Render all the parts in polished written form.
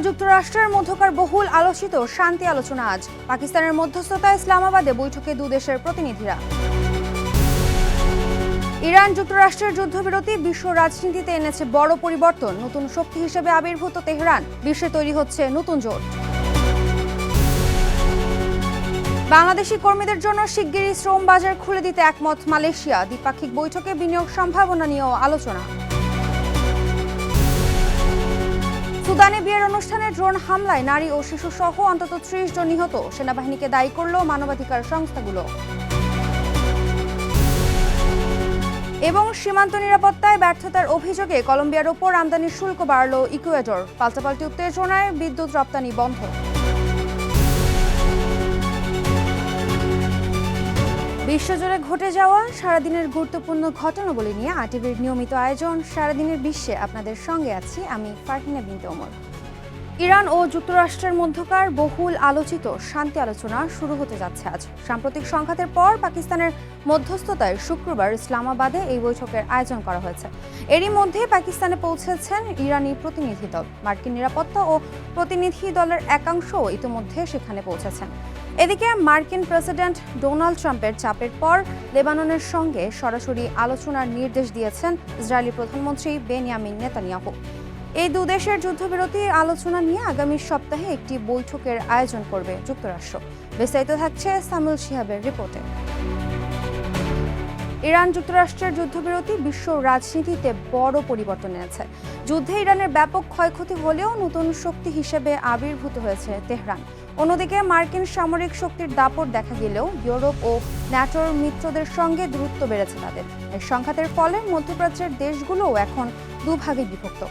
যুক্তরাষ্ট্রের মধ্যকার বহুল আলোচিত শান্তি আলোচনা আজ পাকিস্তানের মধ্যস্থতায় ইসলামাবাদে বৈঠকে দুই দেশের প্রতিনিধিরা। ইরান যুক্তরাষ্ট্রের যুদ্ধবিরতি বিশ্ব রাজনীতিতে এনেছে বড় পরিবর্তন, নতুন শক্তি হিসেবে আবির্ভূত তেহরান, বিশ্বে তৈরি হচ্ছে নতুন জোট। বাংলাদেশি কর্মীদের জন্য শিগগিরই শ্রম বাজার খুলে দিতে একমত মালয়েশিয়া, দ্বিপাক্ষিক বৈঠকে বিনিয়োগ সম্ভাবনা নিয়েও আলোচনা। সুদানে বিয়ের অনুষ্ঠানে ড্রোন হামলায় নারী ও শিশু সহ অন্তত ৩০ জন নিহত, সেনাবাহিনীকে দায়ী করল মানবাধিকার সংস্থাগুলো। এবং সীমান্ত নিরাপত্তায় ব্যর্থতার অভিযোগে কলম্বিয়ার ওপর আমদানির শুল্ক বাড়ল ইকুয়েডর, পাল্টাপাল্টি উত্তেজনায় বিদ্যুৎ রপ্তানি বন্ধ। বিশ্বজুড়ে ঘটে যাওয়া সারাদিনের গুরুত্বপূর্ণ ঘটনাবলী নিয়ে আরটিভির নিয়মিত আয়োজন সারাদিনের বিশ্বে আপনাদের সঙ্গে আছি আমি ফারহিনা বিনতে ওমর। ইরান ও যুক্তরাষ্ট্রের মধ্যকার বহুল আলোচিত শান্তি আলোচনা শুরু হতে যাচ্ছে আজ। সাম্প্রতিক সংঘাতের পর পাকিস্তানের মধ্যস্থতায় শুক্রবার ইসলামাবাদে এই বৈঠকের আয়োজন করা হয়েছে। এরই মধ্যে পাকিস্তানে পৌঁছেছেন ইরানি প্রতিনিধি দল। মার্কিন নিরাপত্তা ও প্রতিনিধি দলের একাংশও ইতিমধ্যে সেখানে পৌঁছেছেন। এদিকে মার্কিন প্রেসিডেন্ট ডোনাল্ড ট্রাম্পের চাপের পর লেবাননের সঙ্গে সরাসরি আলোচনার নির্দেশ দিয়েছেন ইসরায়েলি প্রধানমন্ত্রী বেনিয়ামিন নেতানিয়াহু। এই দুই দেশের যুদ্ধবিরতির আলোচনা নিয়ে আগামী সপ্তাহে একটি বৈঠকের আয়োজন করবে যুক্তরাষ্ট্র। বিস্তারিত থাকছে সামিউল শিহাবের রিপোর্টে। ইরান যুক্তরাষ্ট্রের যুদ্ধবিরতি বিশ্ব রাজনীতিতে বড় পরিবর্তন এনেছে। যুদ্ধে ইরানের ব্যাপক ক্ষয়ক্ষতি হলেও নতুন শক্তি হিসেবে আবির্ভূত হয়েছে তেহরান। অন্যদিকে মার্কিন সামরিক শক্তির দাপট দেখা গেলেও ইউরোপ ও ন্যাটোর মিত্রদের সঙ্গে দূরত্ব বেড়েছে তাদের। এই সংঘাতের ফলে মধ্যপ্রাচ্যের দেশগুলোও এখন দুভাগে বিভক্ত।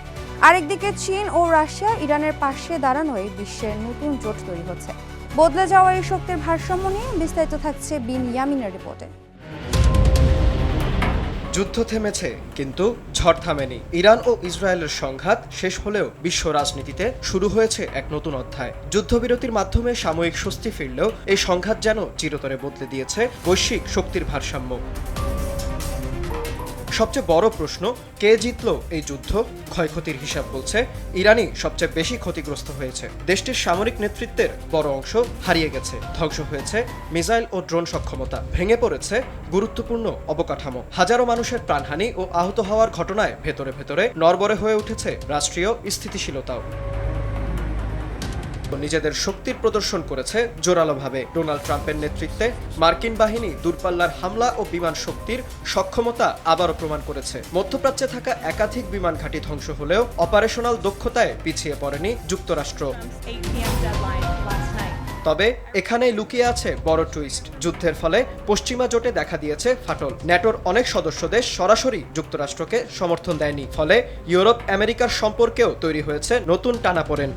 আরেকদিকে চীন ও রাশিয়া ইরানের পাশে দাঁড়ানোয় বিশ্বের নতুন জোট তৈরি হচ্ছে। বদলে যাওয়া এই শক্তির ভারসাম্য নিয়ে বিস্তারিত থাকছে বিন ইয়ামিনের রিপোর্টে। যুদ্ধ থেমেছে কিন্তু ঝড় থামেনি। ইরান ও ইসরায়েলের সংঘাত শেষ হলেও বিশ্ব রাজনীতিতে শুরু হয়েছে এক নতুন অধ্যায়। যুদ্ধবিরতির মাধ্যমে সাময়িক স্বস্তি ফিরলেও এই সংঘাত যেন চিরতরে বদলে দিয়েছে বৈশ্বিক শক্তির ভারসাম্য। সবচেয়ে বড় প্রশ্ন, কে জিতল এই যুদ্ধ? ক্ষয়ক্ষতির হিসাব বলছে ইরানই সবচেয়ে বেশি ক্ষতিগ্রস্ত হয়েছে। দেশটির সামরিক নেতৃত্বের বড় অংশ হারিয়ে গেছে, ধ্বংস হয়েছে মিসাইল ও ড্রোন সক্ষমতা, ভেঙে পড়েছে গুরুত্বপূর্ণ অবকাঠামো। হাজারো মানুষের প্রাণহানি ও আহত হওয়ার ঘটনায় ভেতরে ভেতরে নড়বড়ে হয়ে উঠেছে রাষ্ট্রীয় স্থিতিশীলতাও। নিজেদের শক্তির প্রদর্শন করেছে জোরালোভাবে। ডোনাল্ড ট্রাম্পের নেতৃত্বে মার্কিন বাহিনী দূরপাল্লার হামলা ও বিমান শক্তির সক্ষমতা আবারও প্রমাণ করেছে। মধ্যপ্রাচ্যে থাকা একাধিক বিমান ঘাঁটি ধ্বংস হলেও অপারেশনাল দক্ষতায় পিছিয়ে পড়েনি যুক্তরাষ্ট্র। তবে এখানেই লুকিয়ে আছে বড় টুইস্ট। যুদ্ধের ফলে পশ্চিমা জোটে দেখা দিয়েছে ফাটল। ন্যাটোর অনেক সদস্য দেশ সরাসরি যুক্তরাষ্ট্রকে সমর্থন দেয়নি, ফলে ইউরোপ আমেরিকার সম্পর্কেও তৈরি হয়েছে নতুন টানাপোড়েন।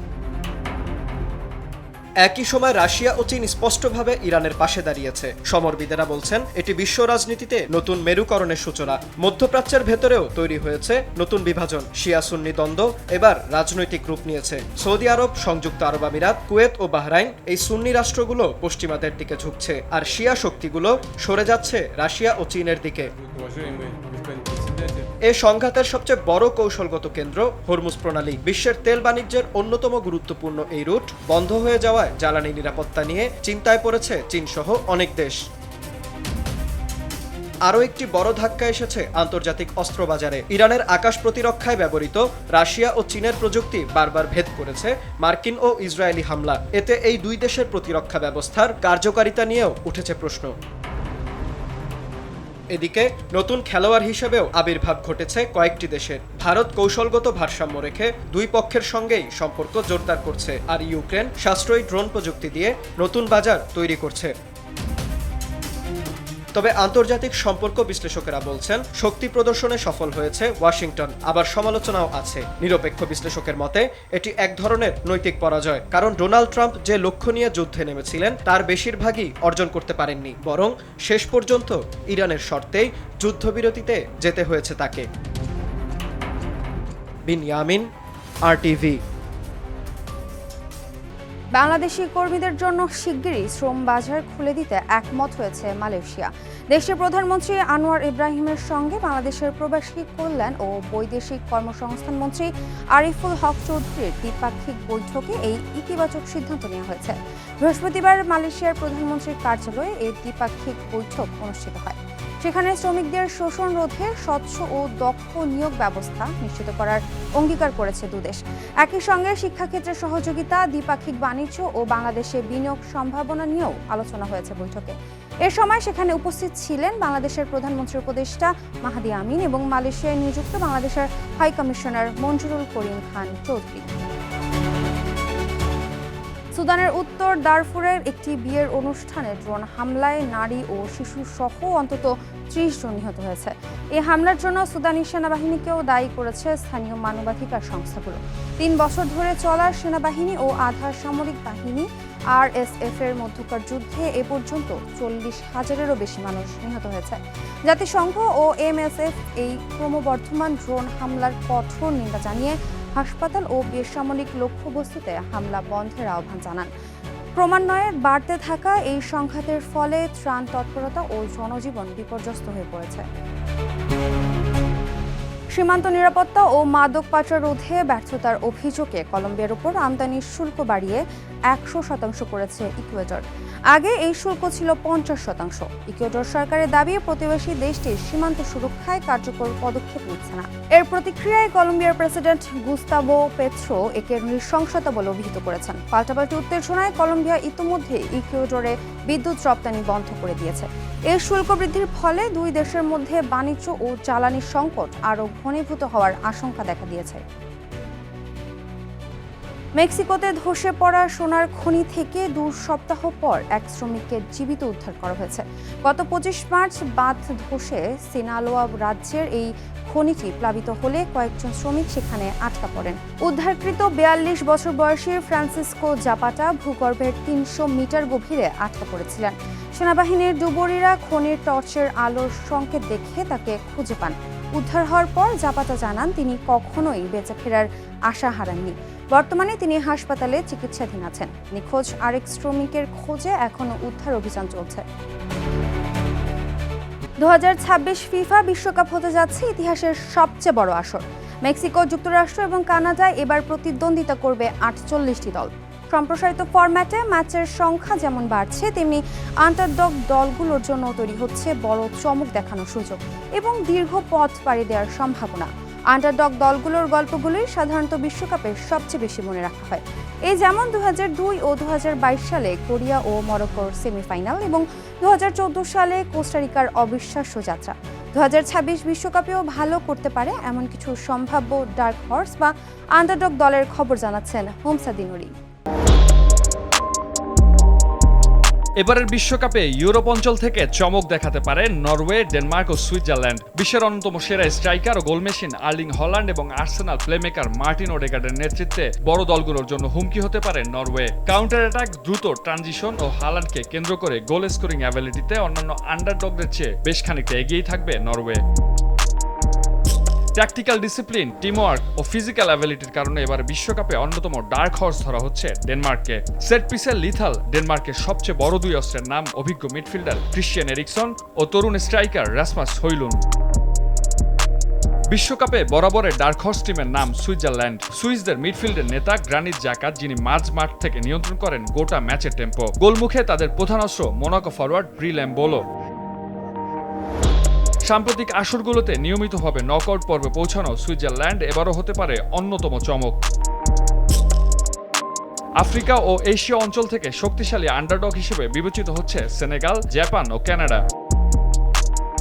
একই সময় রাশিয়া ও চীন স্পষ্টভাবে ইরানের পাশে দাঁড়িয়েছে। সমরবিদেরা বলছেন এটি বিশ্ব রাজনীতিতে নতুন মেরুকরণের সূচনা। মধ্যপ্রাচ্যের ভেতরেও তৈরি হয়েছে নতুন বিভাজন। শিয়া সুন্নি দ্বন্দ্ব এবার রাজনৈতিক রূপ নিয়েছে। সৌদি আরব, সংযুক্ত আরব আমিরাত, কুয়েত ও বাহরাইন এই সুন্নি রাষ্ট্রগুলো পশ্চিমাদের দিকে ঝুঁকছে, আর শিয়া শক্তিগুলো সরে যাচ্ছে রাশিয়া ও চীনের দিকে। এই সংঘাতের সবচেয়ে বড় কৌশলগত কেন্দ্র হরমুজ প্রণালী। বিশ্বের তেল বাণিজ্যের অন্যতম গুরুত্বপূর্ণ এই রুট বন্ধ হয়ে যাওয়ায় জ্বালানি নিরাপত্তা নিয়ে চিন্তায় পড়েছে চীন সহ অনেক দেশ। আরও একটি বড় ধাক্কা এসেছে আন্তর্জাতিক অস্ত্র বাজারে। ইরানের আকাশ প্রতিরক্ষায় ব্যবহৃত রাশিয়া ও চীনের প্রযুক্তি বারবার ভেদ করেছে মার্কিন ও ইসরায়েলি হামলা। এতে এই দুই দেশের প্রতিরক্ষা ব্যবস্থার কার্যকারিতা নিয়েও উঠেছে প্রশ্ন। এদিকে নতুন খেলোয়াড় হিসেবেও আবির্ভাব ঘটেছে কয়েকটি দেশের। ভারত কৌশলগত ভারসাম্য রেখে দুই পক্ষের সঙ্গেই সম্পর্ক জোরদার করছে, আর ইউক্রেন সাশ্রয়ী ড্রোন প্রযুক্তি দিয়ে নতুন বাজার তৈরি করছে। তবে আন্তর্জাতিক সম্পর্ক বিশ্লেষকেরা বলছেন শক্তি প্রদর্শনে সফল হয়েছে ওয়াশিংটন, আবার সমালোচনাও আছে। নিরপেক্ষ বিশ্লেষকের মতে এটি এক ধরনের নৈতিক পরাজয়, কারণ ডোনাল্ড ট্রাম্প যে লক্ষ্য নিয়ে যুদ্ধে নেমেছিলেন তার বেশিরভাগই অর্জন করতে পারেননি, বরং শেষ পর্যন্ত ইরানের শর্তেই যুদ্ধবিরতিতে যেতে হয়েছে তাকে। বিন ইয়ামিন, আরটিভি। বাংলাদেশি কর্মীদের জন্য শিগগিরই শ্রম বাজার খুলে দিতে একমত হয়েছে মালয়েশিয়া। দেশটির প্রধানমন্ত্রী আনোয়ার ইব্রাহিমের সঙ্গে বাংলাদেশের প্রবাসী কল্যাণ ও বৈদেশিক কর্মসংস্থান মন্ত্রী আরিফুল হক চৌধুরীর দ্বিপাক্ষিক বৈঠকে এই ইতিবাচক সিদ্ধান্ত নেওয়া হয়েছে। বৃহস্পতিবার মালয়েশিয়ার প্রধানমন্ত্রীর কার্যালয়ে এই দ্বিপাক্ষিক বৈঠক অনুষ্ঠিত হয়। সেখানে শ্রমিকদের শোষণ রোধে স্বচ্ছ ও দক্ষ নিয়োগ ব্যবস্থা নিশ্চিত করার অঙ্গীকার করেছে দুদেশ। একই সঙ্গে শিক্ষাক্ষেত্রে সহযোগিতা, দ্বিপাক্ষিক বাণিজ্য ও বাংলাদেশে বিনিয়োগ সম্ভাবনা নিয়েও আলোচনা হয়েছে বৈঠকে। এ সময় সেখানে উপস্থিত ছিলেন বাংলাদেশের প্রধানমন্ত্রী উপদেষ্টা মাহাদি আমিন এবং মালয়েশিয়ায় নিযুক্ত বাংলাদেশের হাই কমিশনার মঞ্জুরুল করিম খান চৌধুরী। সুদানের উত্তর দারফুরের একটি বিয়ের অনুষ্ঠানে ড্রোন হামলায় নারী ও শিশু সহ অন্তত ৩০ জন নিহত হয়েছে। এই হামলার জন্য সুদানি সেনাবাহিনীকেও দায়ী করেছে স্থানীয় মানবাধিকার সংস্থাগুলো। ৩ বছর ধরে চলা সেনাবাহিনী ও আধা সামরিক বাহিনী RSF এর মধ্যকার যুদ্ধে এ পর্যন্ত ৪০,০০০-এরও বেশি মানুষ নিহত হয়েছে। জাতিসংঘ ও MSF এই ক্রমবর্ধমান ড্রোন হামলার কঠোর নিন্দা জানিয়ে হাসপাতাল ও বেসামরিক লক্ষ্যবস্তুতে হামলা বন্ধের আহ্বান জানান। ক্রমান্বয়ে বাড়তে থাকা এই সংঘাতের ফলে ত্রাণ তৎপরতা ও জনজীবন বিপর্যস্ত হয়ে পড়েছে। সীমান্ত নিরাপত্তা ও মাদক পাচার রোধে ব্যর্থতার অভিযোগে কলম্বিয়ার উপর আমদানি শুল্ক বাড়িয়ে ১০০% করেছে ইকুয়েডর। আগে এই শুল্ক ছিল ৫০%। ইকুয়েডর সরকারের দাবি, প্রতিবেশী দেশটির সীমান্ত সুরক্ষায় কার্যকর পদক্ষেপ নিচ্ছে না। এর প্রতিক্রিয়ায় কলম্বিয়ার প্রেসিডেন্ট গুস্তাভো পেট্রো একে নৃশংসতা বলে অভিহিত করেছেন। পাল্টাপাল্টি উত্তেজনায় কলম্বিয়া ইতিমধ্যে ইকুয়েডরে বিদ্যুৎ রপ্তানি বন্ধ করে দিয়েছে। এই শুল্ক বৃদ্ধির ফলে দুই দেশের মধ্যে বাণিজ্য ও জ্বালানি সংকট আরও ঘনীভূত হওয়ার আশঙ্কা দেখা দিয়েছে। মেক্সিকোতে ধসে পড়া সোনার খনি থেকে ২ সপ্তাহ পর এক শ্রমিককে জীবিত উদ্ধার করা হয়েছে। গত ২৫ মার্চ বাঁধ ধসে সিনালোয়া রাজ্যের এই খনিটি প্লাবিত হলে কয়েকজন শ্রমিক সেখানে আটকা পড়েন। উদ্ধারকৃত ৪২ বছর বয়সী ফ্রান্সিসকো জাপাটা ভূগর্ভের ৩০০ মিটার গভীরে আটকা পড়েছিলেন। সেনাবাহিনীর ডুবুরিরা খনির টর্চের আলোর সংকেত দেখে তাকে খুঁজে পান। উদ্ধার হওয়ার পর জাপাটা জানান তিনি কখনোই বেঁচে ফেরার আশা হারাননি। বর্তমানে তিনি হাসপাতালে চিকিৎসাধীন আছেন। নিখোঁজ আরেক শ্রমিকের খোঁজে এখনও উদ্ধার অভিযান চলছে। ২০২৬ ফিফা বিশ্বকাপ হতে যাচ্ছে ইতিহাসের সবচেয়ে বড় আসর। মেক্সিকো, যুক্তরাষ্ট্র এবং কানাডায় এবার প্রতিদ্বন্দ্বিতা করবে ৪৮টি দল। সম্প্রসারিত ফরম্যাটে ম্যাচের সংখ্যা যেমন বাড়ছে, তেমনি আন্ডারডগ দলগুলোর জন্য তৈরি হচ্ছে বড় চমক দেখানোর সুযোগ এবং দীর্ঘ পথ পাড়ি দেওয়ার সম্ভাবনা। আন্ডারডগ দলগুলোর গল্পগুলোই সাধারণত বিশ্বকাপের সবচেয়ে বেশি মনে রাখা হয়। এই যেমন ২০০২ ও ২০২২ সালে কোরিয়া ও মরক্কোর সেমিফাইনাল এবং ২০১৪ সালে কোস্টারিকার অবিশ্বাস্য যাত্রা। ২০২৬ বিশ্বকাপেও ভালো করতে পারে এমন কিছু সম্ভাব্য ডার্ক হর্স বা আন্ডারডগ দলের খবর জানাচ্ছেন হোমসা দিনুরি। এবারের বিশ্বকাপে ইউরোপ অঞ্চল থেকে চমক দেখাতে পারে নরওয়ে, ডেনমার্ক ও সুইজারল্যান্ড। বিশ্বের অন্যতম সেরা স্ট্রাইকার ও গোলমেশিন আর্লিং হল্যান্ড এবং আর্সেনাল প্লেমেকার মার্টিন ওডেগার্ডের নেতৃত্বে বড় দলগুলোর জন্য হুমকি হতে পারে নরওয়ে। কাউন্টার অ্যাটাক, দ্রুত ট্রানজিশন ও হাল্যান্ডকে কেন্দ্র করে গোল স্কোরিং অ্যাবিলিটিতে অন্যান্য আন্ডারডগদের চেয়ে বেশ খানিকটা এগিয়েই থাকবে নরওয়ে। ট্যাকটিক্যাল ডিসিপ্লিন, টিমওয়ার্ক ও ফিজিক্যাল অ্যাবিলিটির কারণে এবার বিশ্বকাপে অন্যতম ডার্ক হর্স ধরা হচ্ছে ডেনমার্ককে। সেট পিসের লিথাল ডেনমার্কের সবচেয়ে বড় দুই অস্ত্রের নাম অভিজ্ঞ মিডফিল্ডার ক্রিশ্চিয়ান এরিকসন ও তরুণ স্ট্রাইকার রাসমাস হইলুন্ড। বিশ্বকাপে বরাবরের ডার্ক হর্স টিমের নাম সুইজারল্যান্ড। সুইসদের মিডফিল্ডের নেতা গ্রানিট জাকাত, যিনি মাঝ মাঠ থেকে নিয়ন্ত্রণ করেন গোটা ম্যাচের টেম্পো। গোলমুখে তাদের প্রধান অস্ত্র মোনাকো ফরওয়ার্ড ব্রিল এমবোলো। সাম্প্রতিক আসরগুলোতে নিয়মিতভাবে নকআউট পর্বে পৌঁছানো সুইজারল্যান্ড এবারও হতে পারে অন্যতম চমক। আফ্রিকা ও এশিয়া অঞ্চল থেকে শক্তিশালী আন্ডারডগ হিসেবে বিবেচিত হচ্ছে সেনেগাল, জাপান ও কানাডা।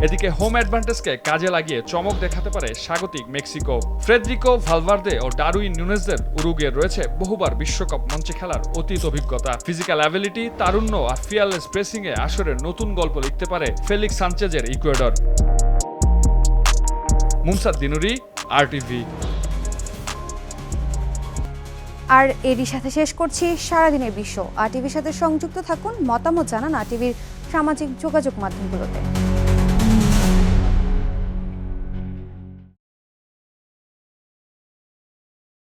এদিকে হোম অ্যাডভান্টেজকে কাজে লাগিয়ে চমক দেখাতে পারে স্বাগতিক মেক্সিকো। ফ্রেডরিকো ভালভার্দে ও ডারউইন নুনেজদের উরুগুয়ের রয়েছে বহুবার বিশ্বকাপ মঞ্চে খেলার অতীত অভিজ্ঞতা। ফিজিক্যাল অ্যাবিলিটি, তারুণ্য আর ফিয়ারলেস প্রেসিংয়ে আসরের নতুন গল্প লিখতে পারে ফেলিক্স সানচেজের ইকুয়েডর। মুমসাদ দিনুরি, RTV। আর এরই সাথে শেষ করছি সারাদিনের বিশ্ব। RTVর সাথে সংযুক্ত থাকুন, মতামত জানান RTVর সামাজিক যোগাযোগ মাধ্যমগুলোতে।